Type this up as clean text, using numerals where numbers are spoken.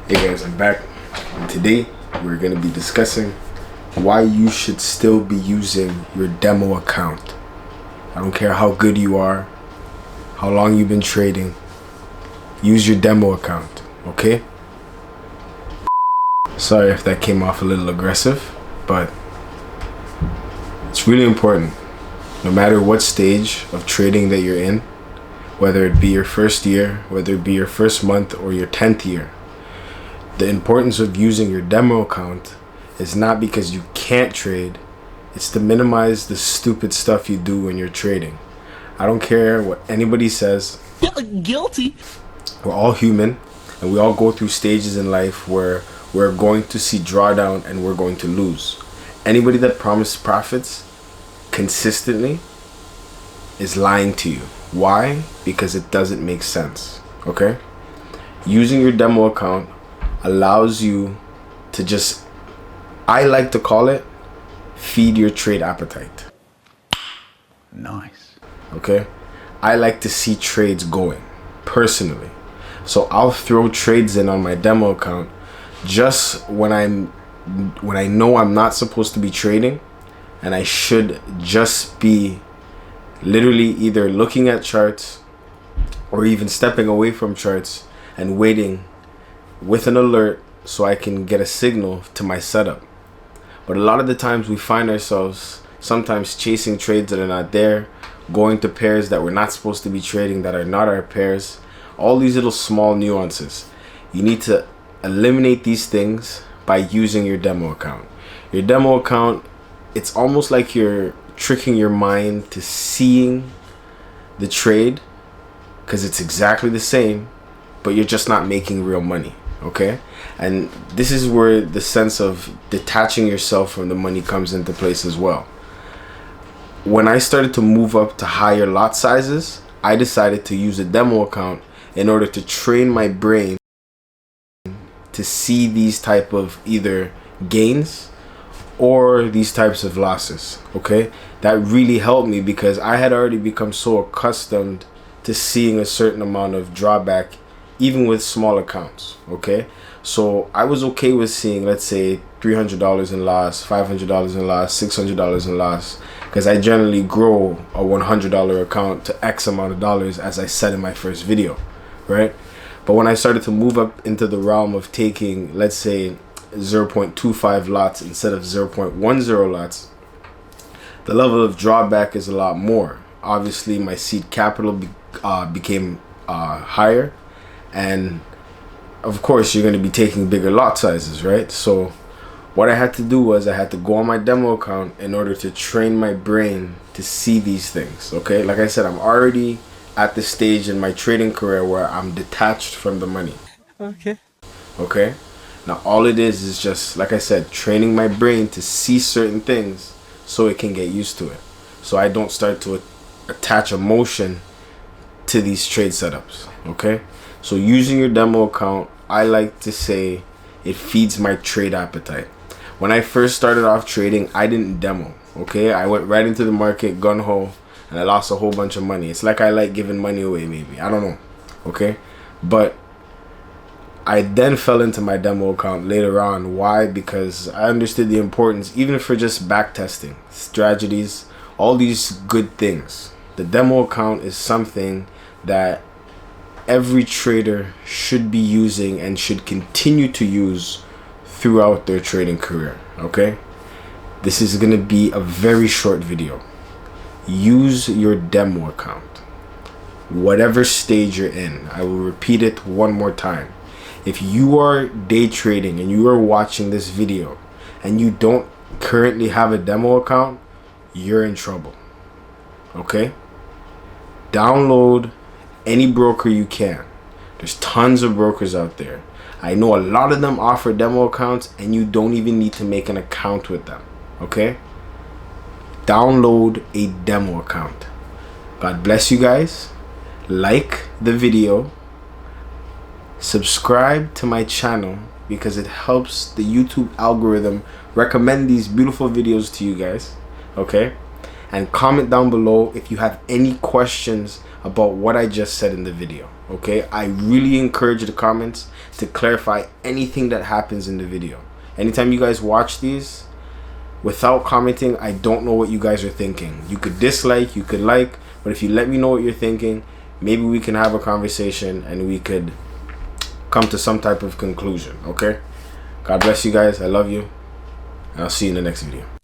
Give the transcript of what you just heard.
Hey guys, I'm back, and today we're going to be discussing why you should still be using your demo account. I don't care how good you are, how long you've been trading, use your demo account, okay? Sorry if that came off a little aggressive, but it's really important. No matter what stage of trading that you're in, whether it be your first year, whether it be your first month or your 10th year, the importance of using your demo account is not because you can't trade, it's to minimize the stupid stuff you do when you're trading. I don't care what anybody says. Guilty. We're all human, and we all go through stages in life where we're going to see drawdown and we're going to lose. Anybody that promises profits consistently is lying to you. Why? Because it doesn't make sense. Okay? Using your demo account allows you to just, I like to call it, feed your trade appetite. Nice. Okay? I like to see trades going personally. So I'll throw trades in on my demo account just when I know I'm not supposed to be trading, and I should just be literally either looking at charts or even stepping away from charts and waiting with an alert so I can get a signal to my setup. But a lot of the times we find ourselves sometimes chasing trades that are not there, going to pairs that we're not supposed to be trading that are not our pairs. All these little small nuances. You need to eliminate these things by using your demo account. Your demo account, it's almost like you're tricking your mind to seeing the trade because it's exactly the same, but you're just not making real money. Okay? And this is where the sense of detaching yourself from the money comes into place as well. When I started to move up to higher lot sizes, I decided to use a demo account in order to train my brain to see these type of either gains or these types of losses. Okay, that really helped me because I had already become so accustomed to seeing a certain amount of drawback even with small accounts. Okay, so I was okay with seeing, let's say, $300 in loss, $500 in loss, $600 in loss, because I generally grow a $100 account to X amount of dollars, as I said in my first video, right? But when I started to move up into the realm of taking, let's say, 0.25 lots instead of 0.10 lots, the level of drawback is a lot more. Obviously, my seed capital became higher, and of course, you're going to be taking bigger lot sizes, right? So what I had to do was I had to go on my demo account in order to train my brain to see these things. Okay, like I said, I'm already at the stage in my trading career where I'm detached from the money. Okay, now all it is just, like I said, training my brain to see certain things so it can get used to it, so I don't start to attach emotion to these trade setups. Okay, so using your demo account, I like to say it feeds my trade appetite. When I first started off trading, I didn't demo. Okay, I went right into the market gun-ho and I lost a whole bunch of money. It's like I like giving money away, maybe, I don't know. Okay, but I then fell into my demo account later on. Why? Because I understood the importance, even for just back testing, strategies, all these good things. The demo account is something that every trader should be using and should continue to use throughout their trading career. Okay, this is going to be a very short video. Use your demo account, whatever stage you're in. I will repeat it one more time. If you are day trading and you are watching this video and you don't currently have a demo account, you're in trouble. Okay, download any broker you can. There's tons of brokers out there. I know a lot of them offer demo accounts and you don't even need to make an account with them. Okay, download a demo account. God bless you guys. Like the video, subscribe to my channel because it helps the YouTube algorithm recommend these beautiful videos to you guys. Okay, and comment down below if you have any questions about what I just said in the video. Okay, I really encourage the comments to clarify anything that happens in the video. Anytime you guys watch these, without commenting, I don't know what you guys are thinking. You could dislike, you could like, but if you let me know what you're thinking, maybe we can have a conversation and we could come to some type of conclusion. Okay, God bless you guys. I love you, and I'll see you in the next video.